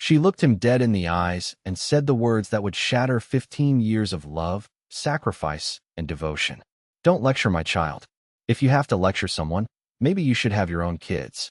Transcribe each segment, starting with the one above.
She looked him dead in the eyes and said the words that would shatter 15 years of love, sacrifice, and devotion. Don't lecture my child. If you have to lecture someone, maybe you should have your own kids.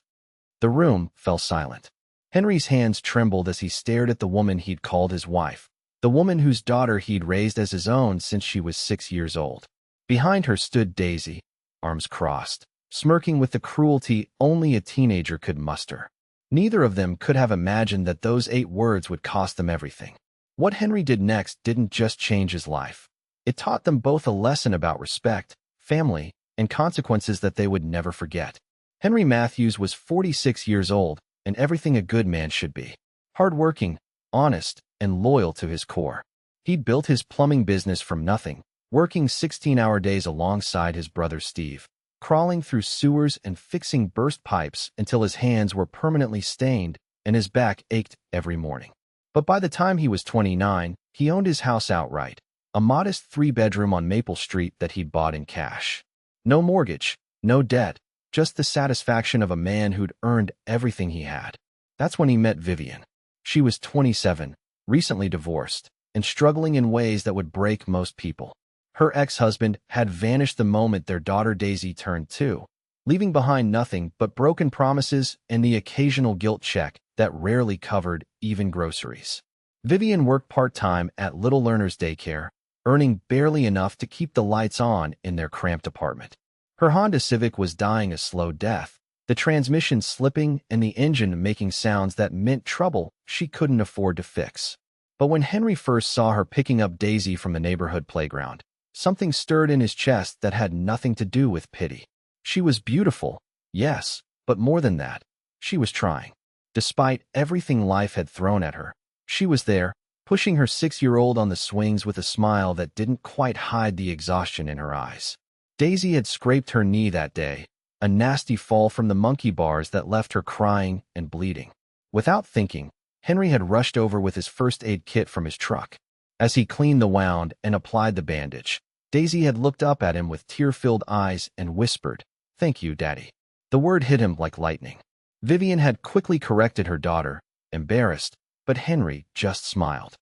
The room fell silent. Henry's hands trembled as he stared at the woman he'd called his wife, the woman whose daughter he'd raised as his own since she was 6 years old. Behind her stood Daisy, arms crossed, smirking with the cruelty only a teenager could muster. Neither of them could have imagined that those 8 words would cost them everything. What Henry did next didn't just change his life. It taught them both a lesson about respect, family, and consequences that they would never forget. Henry Matthews was 46 years old, and everything a good man should be. Hardworking, honest, and loyal to his core. He'd built his plumbing business from nothing, working 16-hour days alongside his brother Steve, crawling through sewers and fixing burst pipes until his hands were permanently stained and his back ached every morning. But by the time he was 29, he owned his house outright, a modest 3-bedroom on Maple Street that he'd bought in cash. No mortgage, no debt, just the satisfaction of a man who'd earned everything he had. That's when he met Vivian. She was 27, recently divorced, and struggling in ways that would break most people. Her ex-husband had vanished the moment their daughter Daisy turned 2, leaving behind nothing but broken promises and the occasional guilt check that rarely covered even groceries. Vivian worked part-time at Little Learners Daycare, earning barely enough to keep the lights on in their cramped apartment. Her Honda Civic was dying a slow death, the transmission slipping and the engine making sounds that meant trouble she couldn't afford to fix. But when Henry first saw her picking up Daisy from the neighborhood playground, something stirred in his chest that had nothing to do with pity. She was beautiful, yes, but more than that, she was trying. Despite everything life had thrown at her, she was there, pushing her 6-year-old on the swings with a smile that didn't quite hide the exhaustion in her eyes. Daisy had scraped her knee that day, a nasty fall from the monkey bars that left her crying and bleeding. Without thinking, Henry had rushed over with his first aid kit from his truck. As he cleaned the wound and applied the bandage, Daisy had looked up at him with tear-filled eyes and whispered, "Thank you, Daddy." The word hit him like lightning. Vivian had quickly corrected her daughter, embarrassed, but Henry just smiled.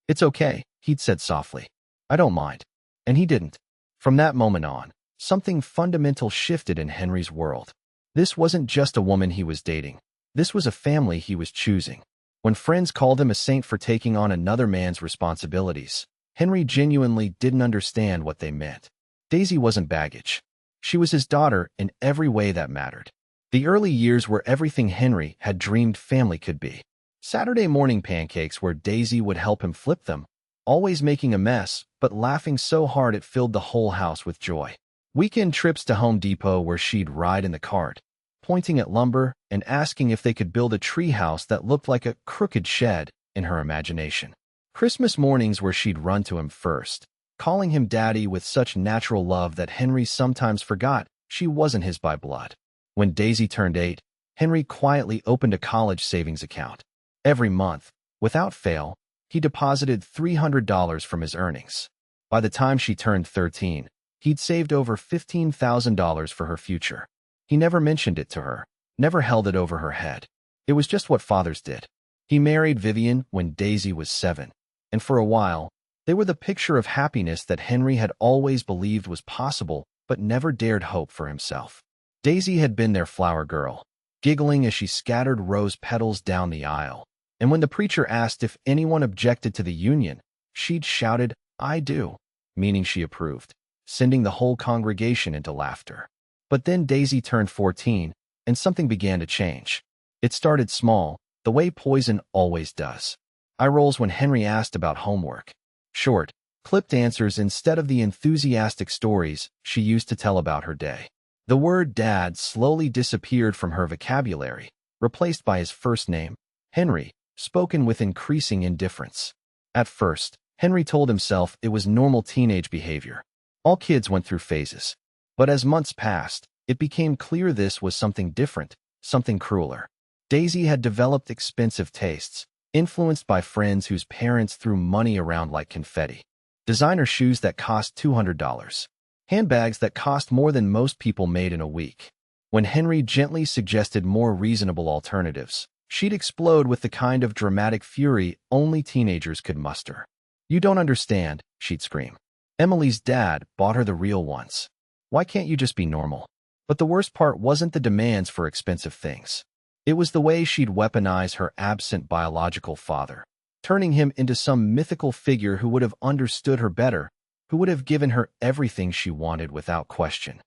"It's okay," he'd said softly. "I don't mind." And he didn't. From that moment on, something fundamental shifted in Henry's world. This wasn't just a woman he was dating. This was a family he was choosing. When friends called him a saint for taking on another man's responsibilities, Henry genuinely didn't understand what they meant. Daisy wasn't baggage. She was his daughter in every way that mattered. The early years were everything Henry had dreamed family could be. Saturday morning pancakes where Daisy would help him flip them, always making a mess, but laughing so hard it filled the whole house with joy. Weekend trips to Home Depot where she'd ride in the cart, pointing at lumber and asking if they could build a treehouse that looked like a crooked shed in her imagination. Christmas mornings where she'd run to him first, calling him Daddy with such natural love that Henry sometimes forgot she wasn't his by blood. When Daisy turned 8, Henry quietly opened a college savings account. Every month, without fail, he deposited $300 from his earnings. By the time she turned 13, he'd saved over $15,000 for her future. He never mentioned it to her, never held it over her head. It was just what fathers did. He married Vivian when Daisy was 7, and for a while, they were the picture of happiness that Henry had always believed was possible but never dared hope for himself. Daisy had been their flower girl, giggling as she scattered rose petals down the aisle. And when the preacher asked if anyone objected to the union, she'd shouted, "I do," meaning she approved, sending the whole congregation into laughter. But then Daisy turned 14, and something began to change. It started small, the way poison always does. Eye rolls when Henry asked about homework. Short, clipped answers instead of the enthusiastic stories she used to tell about her day. The word Dad slowly disappeared from her vocabulary, replaced by his first name, Henry, spoken with increasing indifference. At first, Henry told himself it was normal teenage behavior. All kids went through phases. But as months passed, it became clear this was something different, something crueler. Daisy had developed expensive tastes, influenced by friends whose parents threw money around like confetti. Designer shoes that cost $200. Handbags that cost more than most people made in a week. When Henry gently suggested more reasonable alternatives, She'd explode with the kind of dramatic fury only teenagers could muster. "You don't understand," she'd scream. "Emily's dad bought her the real once. Why can't you just be normal?" But the worst part wasn't the demands for expensive things. It was the way she'd weaponize her absent biological father, turning him into some mythical figure who would have understood her better, who would have given her everything she wanted without question.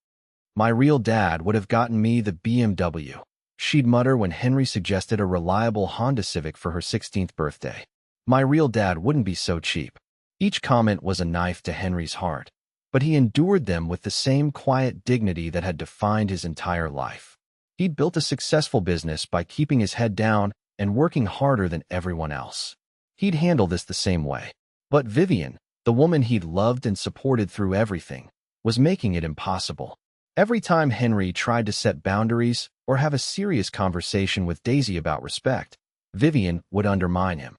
"My real dad would have gotten me the BMW," she'd mutter when Henry suggested a reliable Honda Civic for her 16th birthday. "My real dad wouldn't be so cheap." Each comment was a knife to Henry's heart, but he endured them with the same quiet dignity that had defined his entire life. He'd built a successful business by keeping his head down and working harder than everyone else. He'd handle this the same way. But Vivian, the woman he'd loved and supported through everything, was making it impossible. Every time Henry tried to set boundaries or have a serious conversation with Daisy about respect, Vivian would undermine him.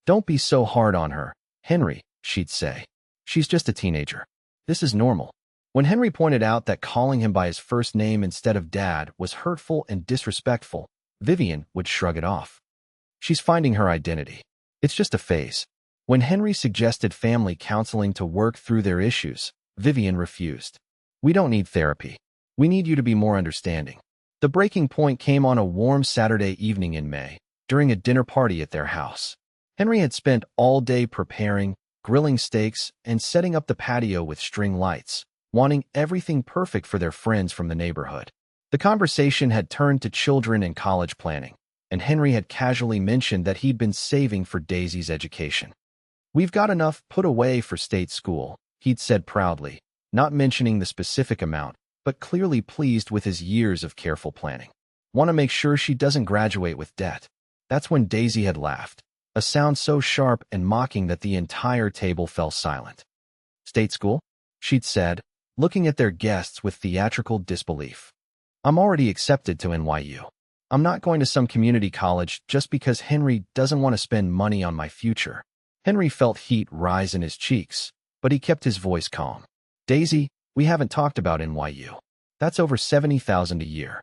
"Don't be so hard on her, Henry," she'd say. "She's just a teenager. This is normal." When Henry pointed out that calling him by his first name instead of dad was hurtful and disrespectful, Vivian would shrug it off. "She's finding her identity. It's just a phase." When Henry suggested family counseling to work through their issues, Vivian refused. "We don't need therapy. We need you to be more understanding." The breaking point came on a warm Saturday evening in May, during a dinner party at their house. Henry had spent all day preparing, grilling steaks, and setting up the patio with string lights, wanting everything perfect for their friends from the neighborhood. The conversation had turned to children and college planning, and Henry had casually mentioned that he'd been saving for Daisy's education. "We've got enough put away for state school," he'd said proudly, not mentioning the specific amount, but clearly pleased with his years of careful planning. "Want to make sure she doesn't graduate with debt." That's when Daisy had laughed, a sound so sharp and mocking that the entire table fell silent. "State school?" she'd said, looking at their guests with theatrical disbelief. "I'm already accepted to NYU. I'm not going to some community college just because Henry doesn't want to spend money on my future." Henry felt heat rise in his cheeks, but he kept his voice calm. "Daisy, we haven't talked about NYU. That's over $70,000 a year."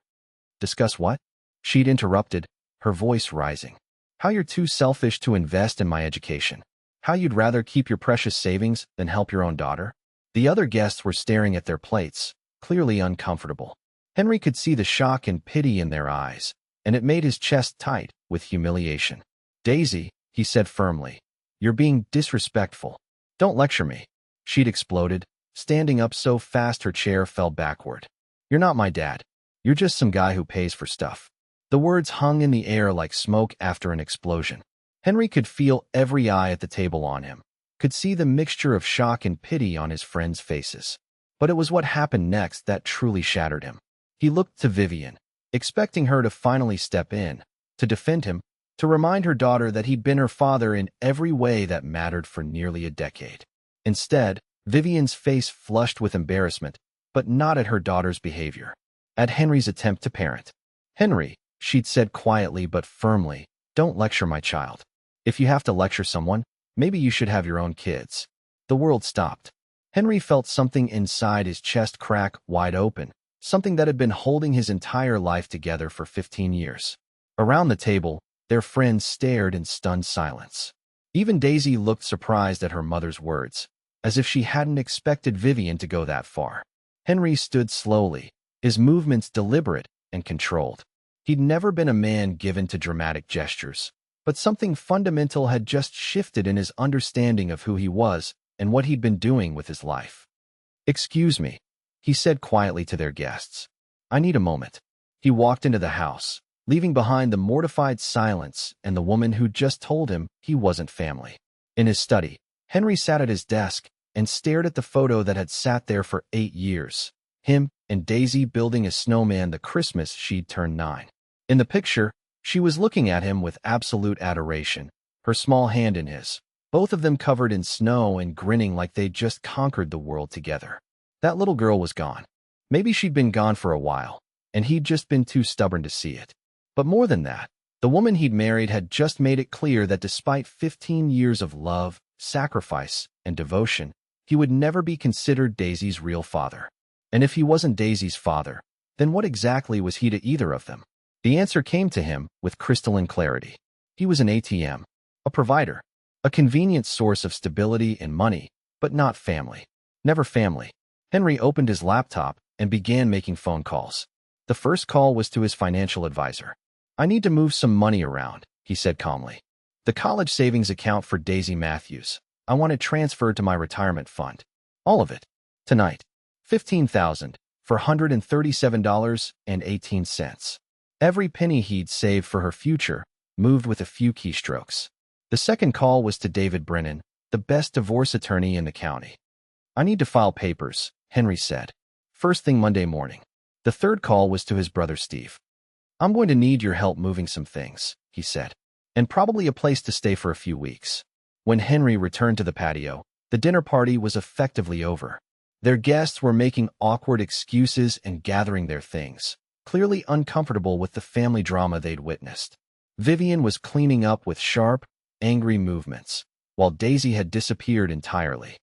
"Discuss what?" she'd interrupted, her voice rising. "How you're too selfish to invest in my education. How you'd rather keep your precious savings than help your own daughter." The other guests were staring at their plates, clearly uncomfortable. Henry could see the shock and pity in their eyes, and it made his chest tight with humiliation. "Daisy," he said firmly, "you're being disrespectful. Don't lecture me." She'd exploded, standing up so fast her chair fell backward. "You're not my dad. You're just some guy who pays for stuff." The words hung in the air like smoke after an explosion. Henry could feel every eye at the table on him, could see the mixture of shock and pity on his friends' faces. But it was what happened next that truly shattered him. He looked to Vivian, expecting her to finally step in, to defend him, to remind her daughter that he'd been her father in every way that mattered for nearly a decade. Instead, Vivian's face flushed with embarrassment, but not at her daughter's behavior, at Henry's attempt to parent. "Henry," she'd said quietly but firmly, "don't lecture my child. If you have to lecture someone, maybe you should have your own kids." The world stopped. Henry felt something inside his chest crack wide open, something that had been holding his entire life together for 15 years. Around the table, their friends stared in stunned silence. Even Daisy looked surprised at her mother's words, as if she hadn't expected Vivian to go that far. Henry stood slowly, his movements deliberate and controlled. He'd never been a man given to dramatic gestures, but something fundamental had just shifted in his understanding of who he was and what he'd been doing with his life. "Excuse me," he said quietly to their guests. "I need a moment." He walked into the house, leaving behind the mortified silence and the woman who'd just told him he wasn't family. In his study, Henry sat at his desk and stared at the photo that had sat there for 8 years, him and Daisy building a snowman the Christmas she'd turned 9. In the picture, she was looking at him with absolute adoration, her small hand in his, both of them covered in snow and grinning like they'd just conquered the world together. That little girl was gone. Maybe she'd been gone for a while, and he'd just been too stubborn to see it. But more than that, the woman he'd married had just made it clear that despite 15 years of love, sacrifice, and devotion, he would never be considered Daisy's real father. And if he wasn't Daisy's father, then what exactly was he to either of them? The answer came to him with crystalline clarity. He was an ATM, a provider, a convenient source of stability and money, but not family. Never family. Henry opened his laptop and began making phone calls. The first call was to his financial advisor. "I need to move some money around," he said calmly. "The college savings account for Daisy Matthews. I want it transferred to my retirement fund. All of it. Tonight. $15,000 for $137.18. Every penny he'd saved for her future moved with a few keystrokes. The second call was to David Brennan, the best divorce attorney in the county. "I need to file papers," Henry said. "First thing Monday morning." The third call was to his brother Steve. "I'm going to need your help moving some things," he said, "and probably a place to stay for a few weeks." When Henry returned to the patio, the dinner party was effectively over. Their guests were making awkward excuses and gathering their things, clearly uncomfortable with the family drama they'd witnessed. Vivian was cleaning up with sharp, angry movements, while Daisy had disappeared entirely.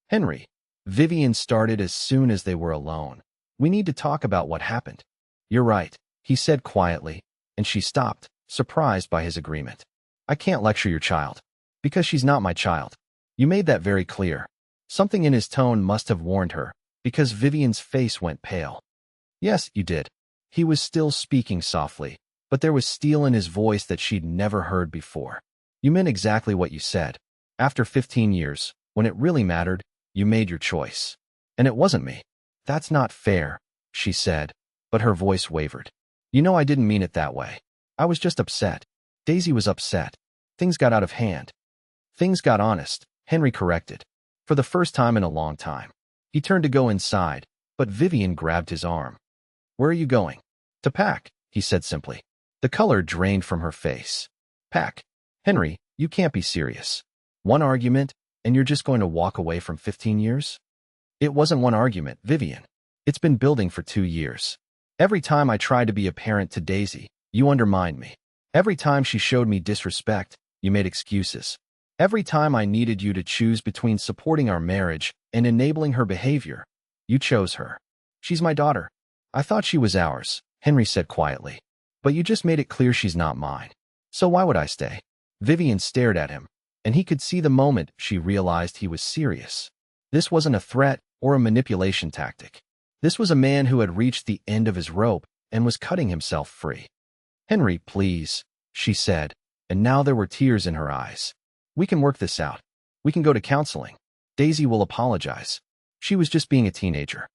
"Henry," Vivian started as soon as they were alone, "we need to talk about what happened." "You're right," he said quietly, and she stopped, surprised by his agreement. "I can't lecture your child. Because she's not my child. You made that very clear." Something in his tone must have warned her, because Vivian's face went pale. "Yes, you did." He was still speaking softly, but there was steel in his voice that she'd never heard before. "You meant exactly what you said. After 15 years, when it really mattered, you made your choice. And it wasn't me." "That's not fair," she said, but her voice wavered. "You know I didn't mean it that way. I was just upset." Daisy was upset. Things got out of hand. "Things got honest," Henry corrected. For the first time in a long time. He turned to go inside, but Vivian grabbed his arm. "Where are you going?" "To pack," he said simply. The color drained from her face. "Pack? Henry, you can't be serious. One argument, and you're just going to walk away from 15 years? "It wasn't one argument, Vivian. It's been building for 2 years. Every time I tried to be a parent to Daisy, you undermined me. Every time she showed me disrespect, you made excuses. Every time I needed you to choose between supporting our marriage and enabling her behavior, you chose her. She's my daughter." "I thought she was ours," Henry said quietly. "But you just made it clear she's not mine. So why would I stay?" Vivian stared at him, and he could see the moment she realized he was serious. This wasn't a threat or a manipulation tactic. This was a man who had reached the end of his rope and was cutting himself free. "Henry, please," she said, and now there were tears in her eyes. "We can work this out. We can go to counseling. Daisy will apologize. She was just being a teenager."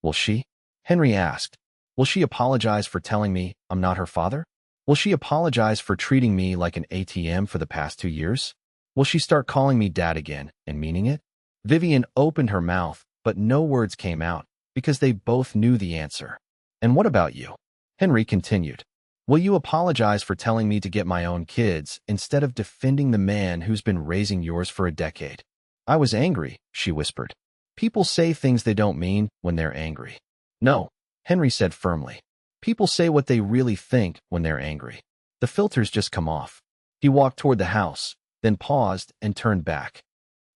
"Will she?" Henry asked. "Will she apologize for telling me I'm not her father? Will she apologize for treating me like an ATM for the past 2 years? Will she start calling me dad again and meaning it?" Vivian opened her mouth, but no words came out, because they both knew the answer. "And what about you?" Henry continued. "Will you apologize for telling me to get my own kids instead of defending the man who's been raising yours for a decade?" "I was angry," she whispered. "People say things they don't mean when they're angry." "No," Henry said firmly. "People say what they really think when they're angry. The filters just come off." He walked toward the house, then paused and turned back.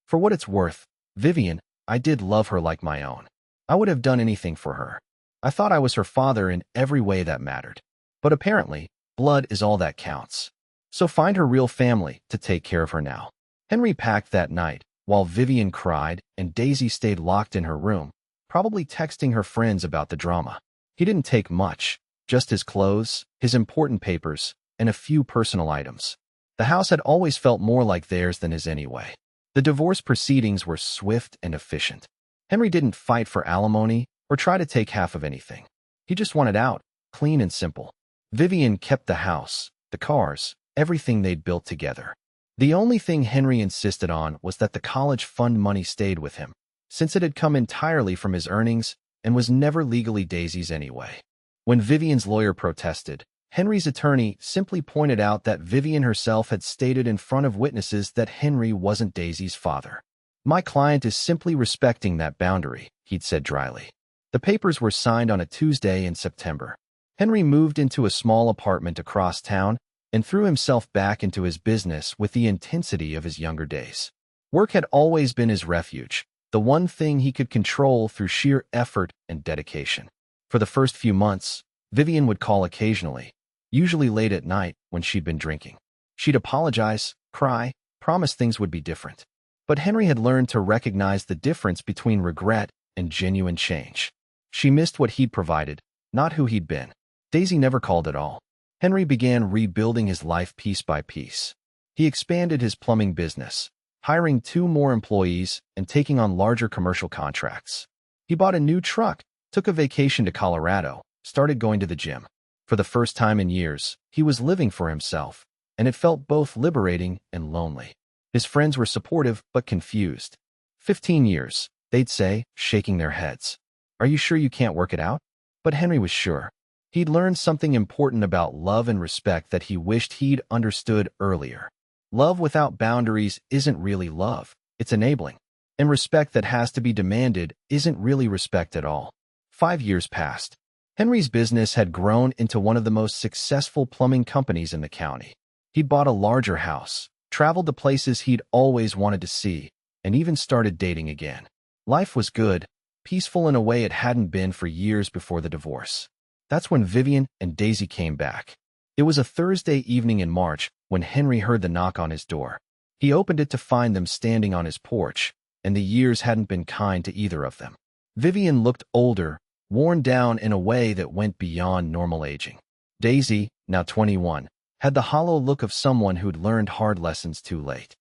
"For what it's worth, Vivian, I did love her like my own. I would have done anything for her. I thought I was her father in every way that mattered. But apparently, blood is all that counts. So find her real family to take care of her now." Henry packed that night, while Vivian cried and Daisy stayed locked in her room, probably texting her friends about the drama. He didn't take much, just his clothes, his important papers, and a few personal items. The house had always felt more like theirs than his anyway. The divorce proceedings were swift and efficient. Henry didn't fight for alimony or try to take half of anything. He just wanted out, clean and simple. Vivian kept the house, the cars, everything they'd built together. The only thing Henry insisted on was that the college fund money stayed with him, since it had come entirely from his earnings and was never legally Daisy's anyway. When Vivian's lawyer protested, Henry's attorney simply pointed out that Vivian herself had stated in front of witnesses that Henry wasn't Daisy's father. "My client is simply respecting that boundary," he'd said dryly. The papers were signed on a Tuesday in September. Henry moved into a small apartment across town and threw himself back into his business with the intensity of his younger days. Work had always been his refuge, the one thing he could control through sheer effort and dedication. For the first few months, Vivian would call occasionally, usually late at night when she'd been drinking. She'd apologize, cry, promise things would be different. But Henry had learned to recognize the difference between regret and genuine change. She missed what he'd provided, not who he'd been. Daisy never called at all. Henry began rebuilding his life piece by piece. He expanded his plumbing business, hiring 2 more employees and taking on larger commercial contracts. He bought a new truck, took a vacation to Colorado, started going to the gym. For the first time in years, he was living for himself, and it felt both liberating and lonely. His friends were supportive but confused. 15 years, they'd say, shaking their heads. Are you sure you can't work it out? But Henry was sure. He'd learned something important about love and respect that he wished he'd understood earlier. Love without boundaries isn't really love, it's enabling. And respect that has to be demanded isn't really respect at all. 5 years passed. Henry's business had grown into one of the most successful plumbing companies in the county. He'd bought a larger house, traveled to places he'd always wanted to see, and even started dating again. Life was good, peaceful in a way it hadn't been for years before the divorce. That's when Vivian and Daisy came back. It was a Thursday evening in March when Henry heard the knock on his door. He opened it to find them standing on his porch, and the years hadn't been kind to either of them. Vivian looked older, worn down in a way that went beyond normal aging. Daisy, now 21, had the hollow look of someone who'd learned hard lessons too late.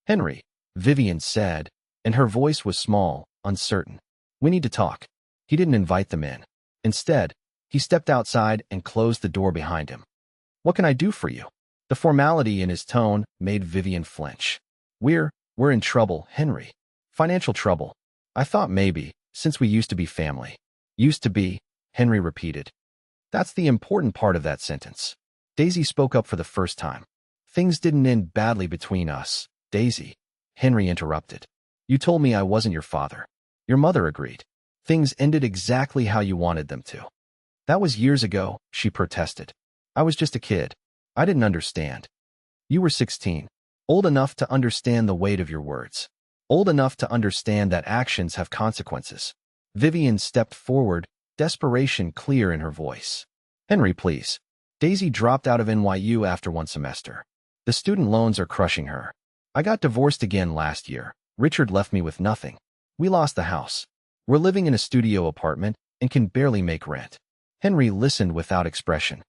Henry, Vivian said, and her voice was small, uncertain. We need to talk. He didn't invite them in. Instead, he stepped outside and closed the door behind him. What can I do for you? The formality in his tone made Vivian flinch. We're in trouble, Henry. Financial trouble. I thought maybe, since we used to be family. Used to be, Henry repeated. That's the important part of that sentence. Daisy spoke up for the first time. Things didn't end badly between us, Daisy. Henry interrupted. You told me I wasn't your father. Your mother agreed. Things ended exactly how you wanted them to. That was years ago, she protested. I was just a kid. I didn't understand. You were 16, old enough to understand the weight of your words. Old enough to understand that actions have consequences. Vivian stepped forward, desperation clear in her voice. Henry, please. Daisy dropped out of NYU after 1 semester. The student loans are crushing her. I got divorced again last year. Richard left me with nothing. We lost the house. We're living in a studio apartment and can barely make rent. Henry listened without expression.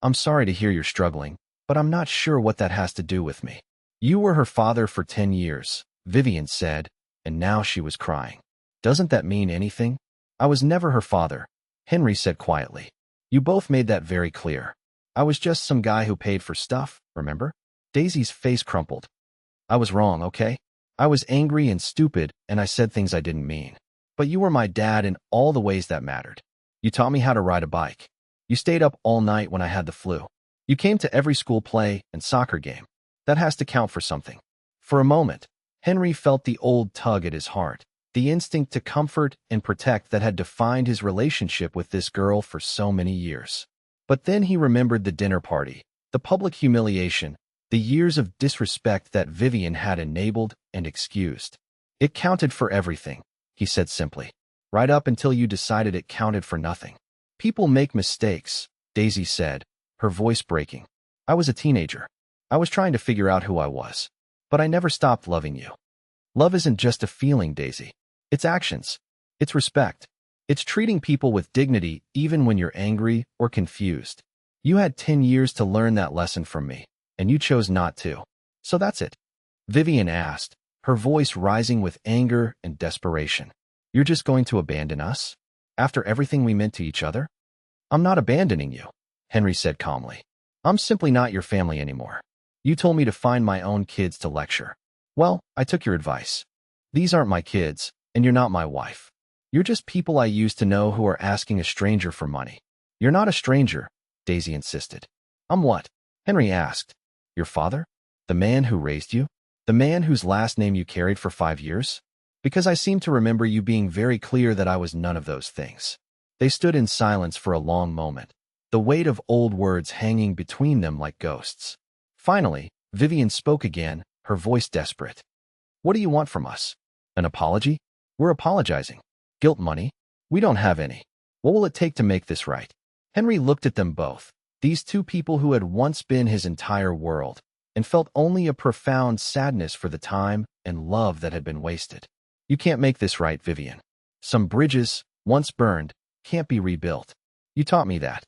I'm sorry to hear you're struggling, but I'm not sure what that has to do with me. You were her father for 10 years, Vivian said, and now she was crying. Doesn't that mean anything? I was never her father, Henry said quietly. You both made that very clear. I was just some guy who paid for stuff, remember? Daisy's face crumpled. I was wrong, okay? I was angry and stupid, and I said things I didn't mean. But you were my dad in all the ways that mattered. You taught me how to ride a bike. You stayed up all night when I had the flu. You came to every school play and soccer game. That has to count for something. For a moment, Henry felt the old tug at his heart, the instinct to comfort and protect that had defined his relationship with this girl for so many years. But then he remembered the dinner party, the public humiliation, the years of disrespect that Vivian had enabled and excused. It counted for everything, he said simply, right up until you decided it counted for nothing. People make mistakes, Daisy said, her voice breaking. I was a teenager. I was trying to figure out who I was. But I never stopped loving you. Love isn't just a feeling, Daisy. It's actions. It's respect. It's treating people with dignity even when you're angry or confused. You had 10 years to learn that lesson from me, and you chose not to. So that's it. Vivian asked, her voice rising with anger and desperation. You're just going to abandon us? After everything we meant to each other? I'm not abandoning you, Henry said calmly. I'm simply not your family anymore. You told me to find my own kids to lecture. Well, I took your advice. These aren't my kids, and you're not my wife. You're just people I used to know who are asking a stranger for money. You're not a stranger, Daisy insisted. I'm what? Henry asked. Your father? The man who raised you? The man whose last name you carried for 5 years? Because I seem to remember you being very clear that I was none of those things. They stood in silence for a long moment, the weight of old words hanging between them like ghosts. Finally, Vivian spoke again, her voice desperate. What do you want from us? An apology? We're apologizing. Guilt money? We don't have any. What will it take to make this right? Henry looked at them both, These two people who had once been his entire world, and felt only a profound sadness for the time and love that had been wasted. You can't make this right, Vivian. Some bridges, once burned, can't be rebuilt. You taught me that.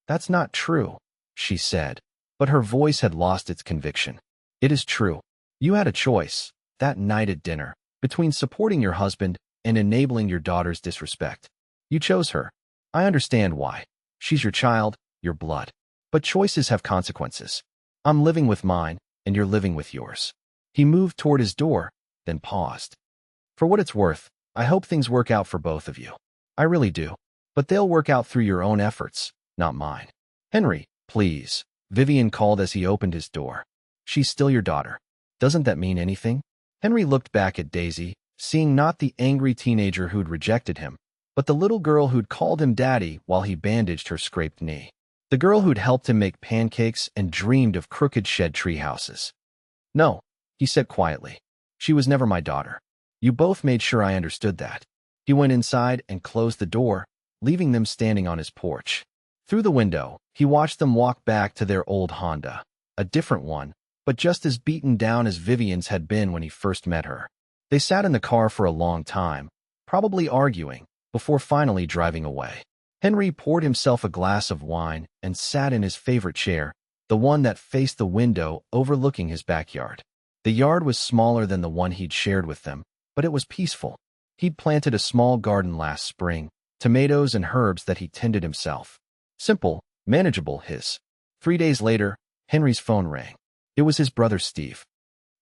That's not true, she said, but her voice had lost its conviction. It is true. You had a choice, that night at dinner, between supporting your husband and enabling your daughter's disrespect. You chose her. I understand why. She's your child, your blood. But choices have consequences. I'm living with mine, and you're living with yours. He moved toward his door, then paused. For what it's worth, I hope things work out for both of you. I really do. But they'll work out through your own efforts, not mine. Henry, please, Vivian called as he opened his door. She's still your daughter. Doesn't that mean anything? Henry looked back at Daisy, seeing not the angry teenager who'd rejected him, but the little girl who'd called him daddy while he bandaged her scraped knee. The girl who'd helped him make pancakes and dreamed of crooked shed tree houses. No, he said quietly. She was never my daughter. You both made sure I understood that. He went inside and closed the door, leaving them standing on his porch. Through the window, he watched them walk back to their old Honda, a different one, but just as beaten down as Vivian's had been when he first met her. They sat in the car for a long time, probably arguing, before finally driving away. Henry poured himself a glass of wine and sat in his favorite chair, the one that faced the window overlooking his backyard. The yard was smaller than the one he'd shared with them, but it was peaceful. He'd planted a small garden last spring, tomatoes and herbs that he tended himself. Simple, manageable his. 3 days later, Henry's phone rang. It was his brother Steve.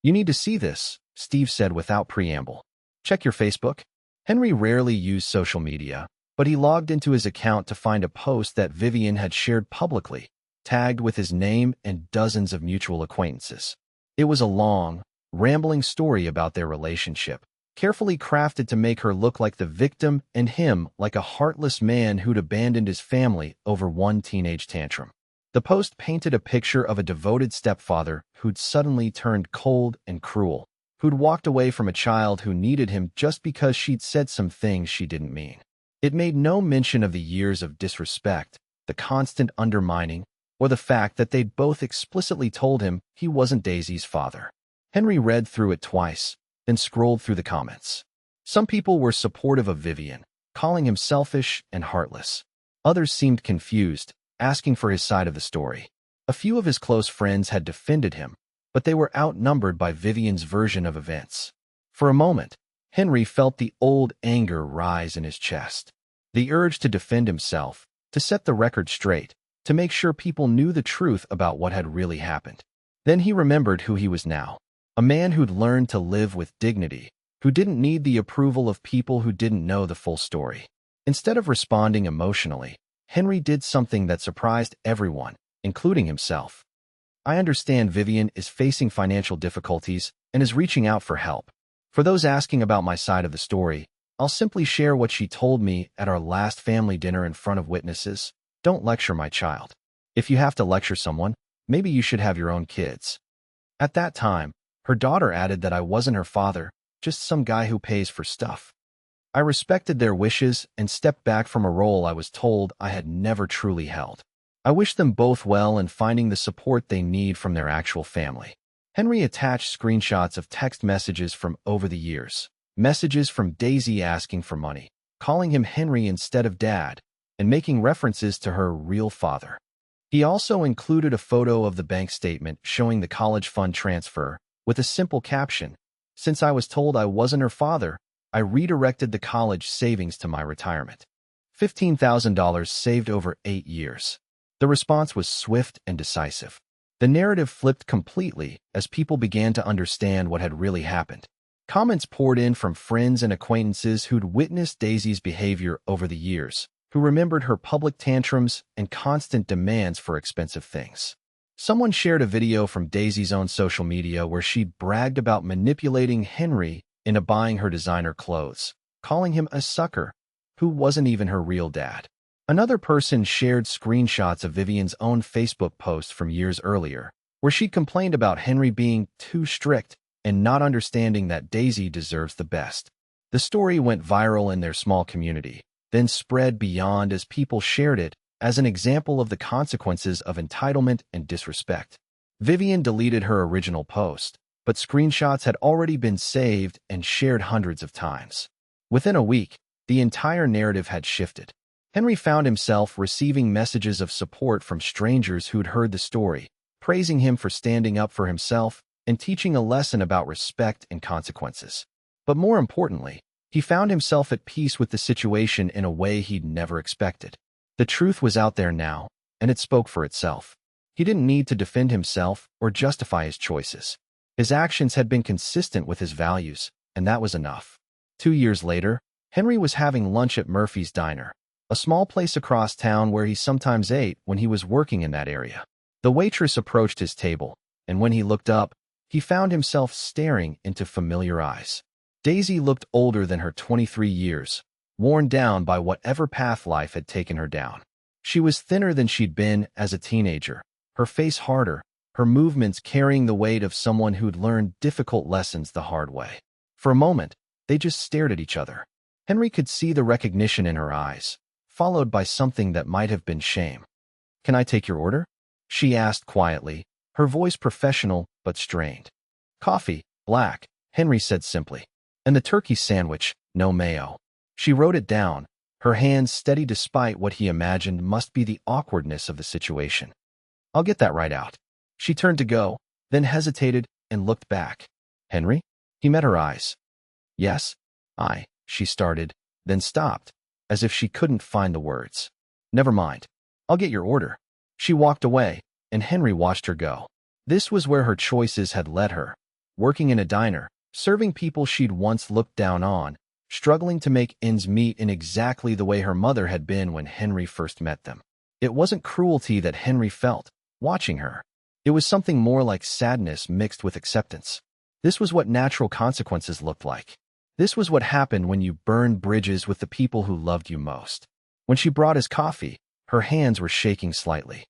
You need to see this, Steve said without preamble. Check your Facebook. Henry rarely used social media, but he logged into his account to find a post that Vivian had shared publicly, tagged with his name and dozens of mutual acquaintances. It was a long, rambling story about their relationship, carefully crafted to make her look like the victim and him like a heartless man who'd abandoned his family over one teenage tantrum. The post painted a picture of a devoted stepfather who'd suddenly turned cold and cruel, who'd walked away from a child who needed him just because she'd said some things she didn't mean. It made no mention of the years of disrespect, the constant undermining, or the fact that they'd both explicitly told him he wasn't Daisy's father. Henry read through it twice, then scrolled through the comments. Some people were supportive of Vivian, calling him selfish and heartless. Others seemed confused, asking for his side of the story. A few of his close friends had defended him, but they were outnumbered by Vivian's version of events. For a moment, Henry felt the old anger rise in his chest. The urge to defend himself, to set the record straight, to make sure people knew the truth about what had really happened. Then he remembered who he was now. A man who'd learned to live with dignity, who didn't need the approval of people who didn't know the full story. Instead of responding emotionally, Henry did something that surprised everyone, including himself. I understand Vivian is facing financial difficulties and is reaching out for help. For those asking about my side of the story, I'll simply share what she told me at our last family dinner in front of witnesses. Don't lecture my child. If you have to lecture someone, maybe you should have your own kids. At that time, her daughter added that I wasn't her father, just some guy who pays for stuff. I respected their wishes and stepped back from a role I was told I had never truly held. I wish them both well in finding the support they need from their actual family. Henry attached screenshots of text messages from over the years, messages from Daisy asking for money, calling him Henry instead of Dad, and making references to her real father. He also included a photo of the bank statement showing the college fund transfer, with a simple caption, "Since I was told I wasn't her father, I redirected the college savings to my retirement." $15,000 saved over 8 years. The response was swift and decisive. The narrative flipped completely as people began to understand what had really happened. Comments poured in from friends and acquaintances who'd witnessed Daisy's behavior over the years, who remembered her public tantrums and constant demands for expensive things. Someone shared a video from Daisy's own social media where she bragged about manipulating Henry into buying her designer clothes, calling him a sucker who wasn't even her real dad. Another person shared screenshots of Vivian's own Facebook post from years earlier, where she complained about Henry being too strict and not understanding that Daisy deserves the best. The story went viral in their small community, then spread beyond as people shared it as an example of the consequences of entitlement and disrespect. Vivian deleted her original post, but screenshots had already been saved and shared hundreds of times. Within a week, the entire narrative had shifted. Henry found himself receiving messages of support from strangers who'd heard the story, praising him for standing up for himself and teaching a lesson about respect and consequences. But more importantly, he found himself at peace with the situation in a way he'd never expected. The truth was out there now, and it spoke for itself. He didn't need to defend himself or justify his choices. His actions had been consistent with his values, and that was enough. 2 years later, Henry was having lunch at Murphy's Diner, a small place across town where he sometimes ate when he was working in that area. The waitress approached his table, and when he looked up, he found himself staring into familiar eyes. Daisy looked older than her 23 years, worn down by whatever path life had taken her down. She was thinner than she'd been as a teenager, her face harder, her movements carrying the weight of someone who'd learned difficult lessons the hard way. For a moment, they just stared at each other. Henry could see the recognition in her eyes, followed by something that might have been shame. "Can I take your order?" she asked quietly, her voice professional but strained. "Coffee, black," Henry said simply. "And the turkey sandwich, no mayo." She wrote it down, her hands steady despite what he imagined must be the awkwardness of the situation. "I'll get that right out." She turned to go, then hesitated and looked back. "Henry?" He met her eyes. "Yes, she started, then stopped, as if she couldn't find the words. "Never mind. I'll get your order." She walked away, and Henry watched her go. This was where her choices had led her, working in a diner, serving people she'd once looked down on, struggling to make ends meet in exactly the way her mother had been when Henry first met them. It wasn't cruelty that Henry felt, watching her. It was something more like sadness mixed with acceptance. This was what natural consequences looked like. This was what happened when you burned bridges with the people who loved you most. When she brought his coffee, her hands were shaking slightly.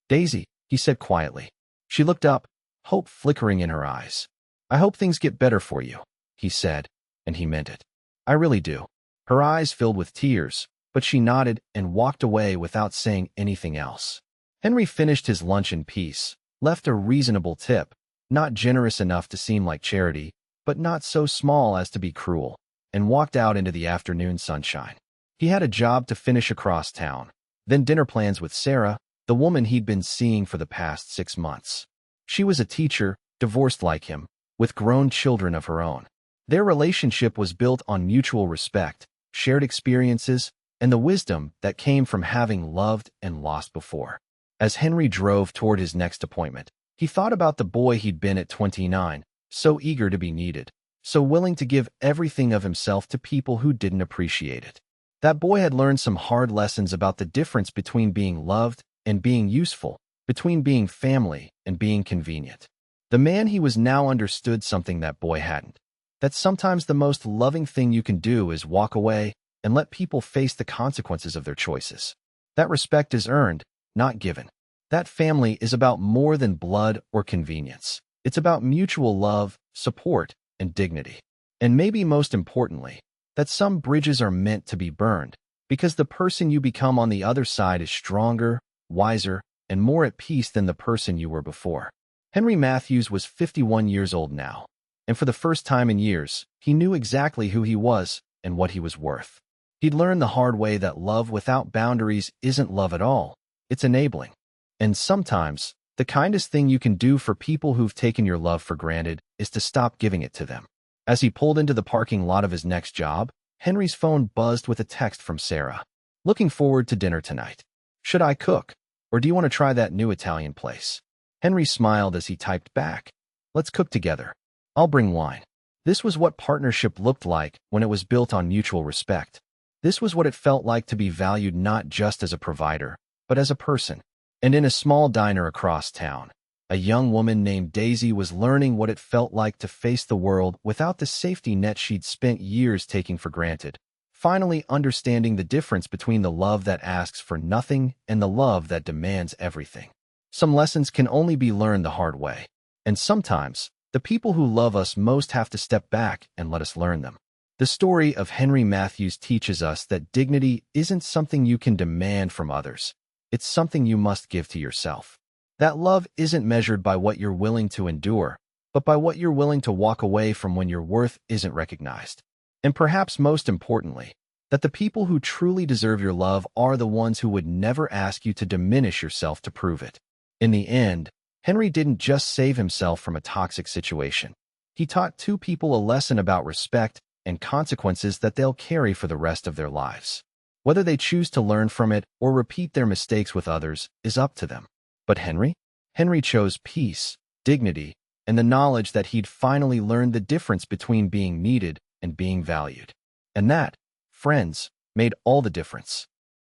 "Daisy," he said quietly. She looked up, hope flickering in her eyes. "I hope things get better for you," he said, and he meant it. "I really do." Her eyes filled with tears, but she nodded and walked away without saying anything else. Henry finished his lunch in peace, left a reasonable tip, not generous enough to seem like charity, but not so small as to be cruel, and walked out into the afternoon sunshine. He had a job to finish across town, then dinner plans with Sarah, the woman he'd been seeing for the past 6 months. She was a teacher, divorced like him, with grown children of her own. Their relationship was built on mutual respect, shared experiences, and the wisdom that came from having loved and lost before. As Henry drove toward his next appointment, he thought about the boy he'd been at 29, so eager to be needed, so willing to give everything of himself to people who didn't appreciate it. That boy had learned some hard lessons about the difference between being loved and being useful, between being family and being convenient. The man he was now understood something that boy hadn't. That sometimes the most loving thing you can do is walk away and let people face the consequences of their choices. That respect is earned, not given. That family is about more than blood or convenience. It's about mutual love, support, and dignity. And maybe most importantly, that some bridges are meant to be burned, because the person you become on the other side is stronger, wiser, and more at peace than the person you were before. Henry Matthews was 51 years old now, and for the first time in years, he knew exactly who he was and what he was worth. He'd learned the hard way that love without boundaries isn't love at all, it's enabling. And sometimes, the kindest thing you can do for people who've taken your love for granted is to stop giving it to them. As he pulled into the parking lot of his next job, Henry's phone buzzed with a text from Sarah. "Looking forward to dinner tonight. Should I cook? Or do you want to try that new Italian place?" Henry smiled as he typed back. "Let's cook together. I'll bring wine." This was what partnership looked like when it was built on mutual respect. This was what it felt like to be valued not just as a provider, but as a person. And in a small diner across town, a young woman named Daisy was learning what it felt like to face the world without the safety net she'd spent years taking for granted, finally understanding the difference between the love that asks for nothing and the love that demands everything. Some lessons can only be learned the hard way, and sometimes, the people who love us most have to step back and let us learn them. The story of Henry Matthews teaches us that dignity isn't something you can demand from others. It's something you must give to yourself. That love isn't measured by what you're willing to endure, but by what you're willing to walk away from when your worth isn't recognized. And perhaps most importantly, that the people who truly deserve your love are the ones who would never ask you to diminish yourself to prove it. In the end, Henry didn't just save himself from a toxic situation. He taught two people a lesson about respect and consequences that they'll carry for the rest of their lives. Whether they choose to learn from it or repeat their mistakes with others is up to them. But Henry? Henry chose peace, dignity, and the knowledge that he'd finally learned the difference between being needed and being valued. And that, friends, made all the difference.